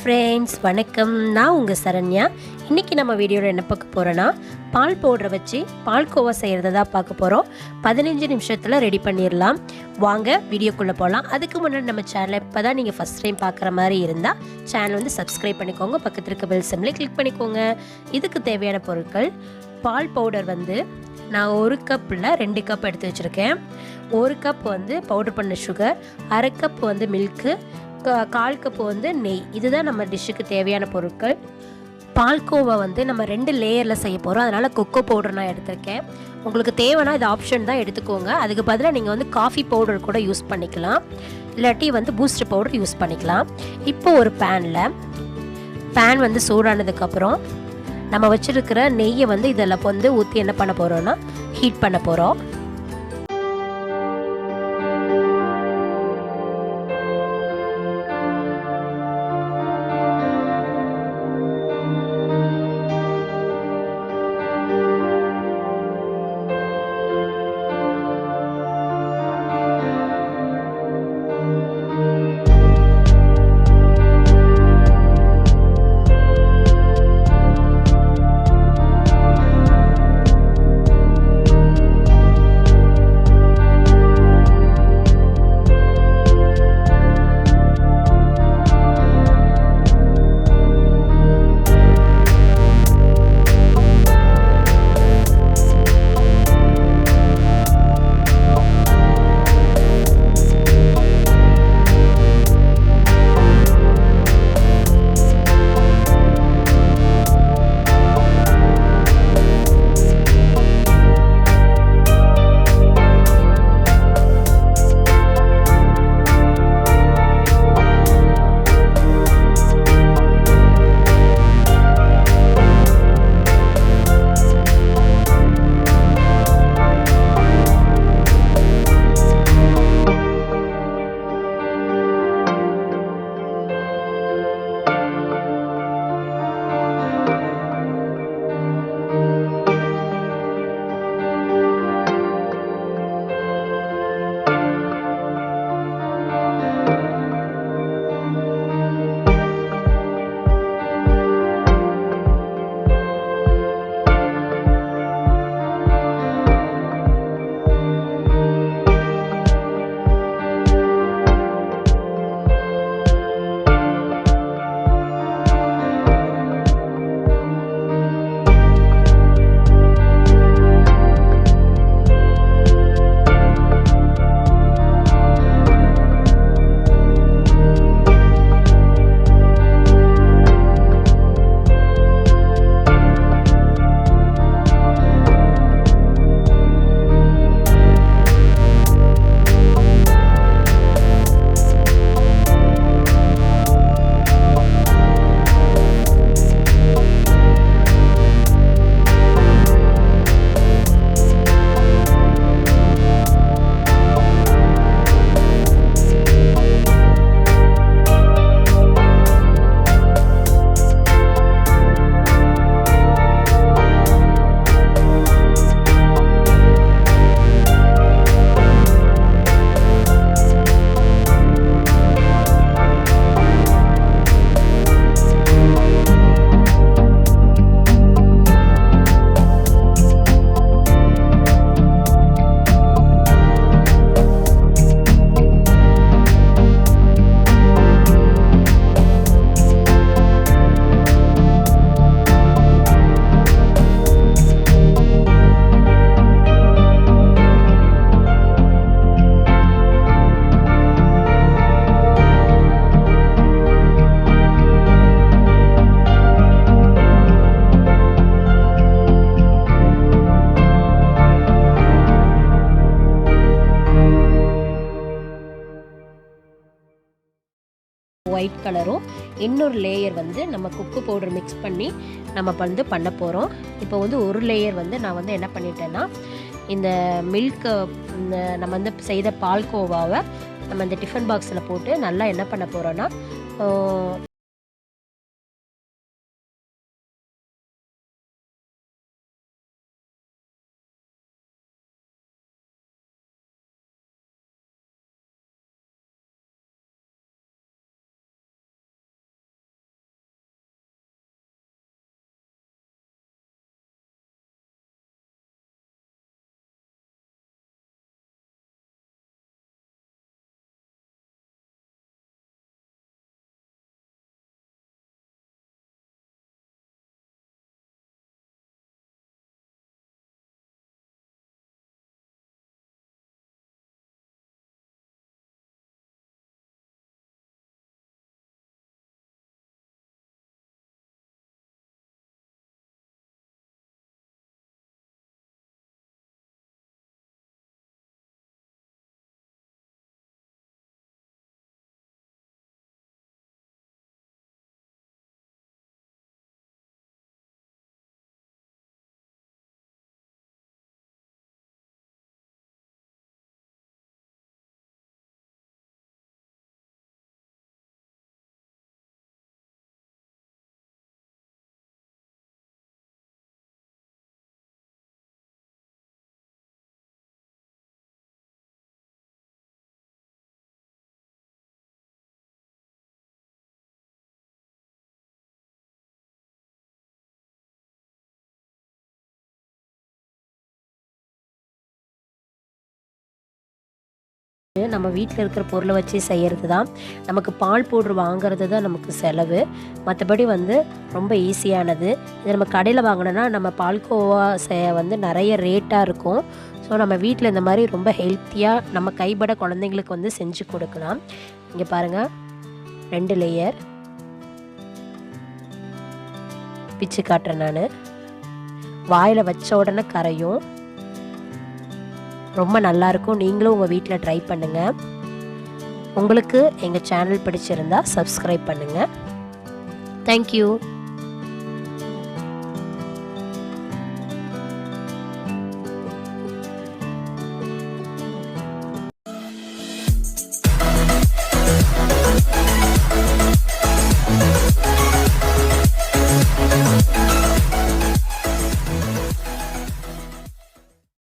Friends, வணக்கம். நான் உங்கள் சரண்யா. இன்றைக்கி நம்ம வீடியோவில் என்ன பார்க்க போகிறோன்னா, பால் பவுடரை வச்சு பால்கோவா செய்கிறத தான் பார்க்க போகிறோம். 15 நிமிஷத்தில் ரெடி பண்ணிடலாம். வாங்க வீடியோக்குள்ளே போகலாம். அதுக்கு முன்னாடி நம்ம சேனலை இப்போ தான் நீங்கள் ஃபஸ்ட் டைம் பார்க்குற மாதிரி இருந்தால் சேனல் வந்து சப்ஸ்கிரைப் பண்ணிக்கோங்க. பக்கத்தில் இருக்க பெல் சிம்பலை கிளிக் பண்ணிக்கோங்க. இதுக்கு தேவையான பொருட்கள்: பால் பவுடர் வந்து நான் 1 கப்பில் 2 கப் எடுத்து வச்சுருக்கேன். 1 கப் வந்து பவுடர் பண்ண சுகர், அரை கப் வந்து மில்க்கு, 1/4 கப் வந்து நெய். இதுதான் நம்ம டிஷ்ஷுக்கு தேவையான பொருட்கள். பால்கோவா வந்து நம்ம 2 லேயரில் செய்ய போகிறோம். அதனால் கொக்கோ பவுடர் நான் எடுத்திருக்கேன். உங்களுக்கு தேவைன்னா இது ஆப்ஷன் தான், எடுத்துக்கோங்க. அதுக்கு பதிலாக நீங்கள் வந்து காஃபி பவுடர் கூட யூஸ் பண்ணிக்கலாம், இல்லாட்டி வந்து பூஸ்ட் பவுடர் யூஸ் பண்ணிக்கலாம். இப்போ ஒரு பேன் வந்து சூடானதுக்கப்புறம் நம்ம வச்சுருக்கிற நெய்யை வந்து இதில் வந்து ஊற்றி என்ன பண்ண போகிறோன்னா ஹீட் பண்ண போகிறோம். ஒயிட் கலரும் இன்னொரு லேயர் வந்து நம்ம கொக்கோ பவுடர் மிக்ஸ் பண்ணி நம்ம வந்து பண்ண போகிறோம். இப்போ வந்து ஒரு லேயர் வந்து நான் வந்து என்ன பண்ணிட்டேன்னா, இந்த மில்கை நம்ம வந்து செய்த பால்கோவாவை நம்ம இந்த டிஃபன் பாக்ஸில் போட்டு நல்லா என்ன பண்ண போகிறோன்னா நம்ம வீட்டில் இருக்கிற பொருளை வச்சு செய்கிறது தான். நமக்கு பால் பவுட்ரு வாங்குறது தான் நமக்கு செலவு. மற்றபடி வந்து ரொம்ப ஈஸியானது. இது நம்ம கடையில் வாங்கினோன்னா நம்ம பால்கோவா வந்து நிறைய ரேட்டாக இருக்கும். ஸோ நம்ம வீட்டில் இந்த மாதிரி ரொம்ப ஹெல்த்தியாக நம்ம கைப்பட குழந்தைங்களுக்கு வந்து செஞ்சு கொடுக்கலாம். இங்கே பாருங்கள், 2 லேயர் பிச்சு காட்டுறேன். நான் வாயில் வச்ச உடனே கரையும். ரொம்ப நல்லாயிருக்கும். நீங்களும் உங்கள் வீட்டில் ட்ரை பண்ணுங்கள். உங்களுக்கு எங்கள் சேனல் பிடிச்சிருந்தா சப்ஸ்கிரைப் பண்ணுங்கள். தேங்க்யூ.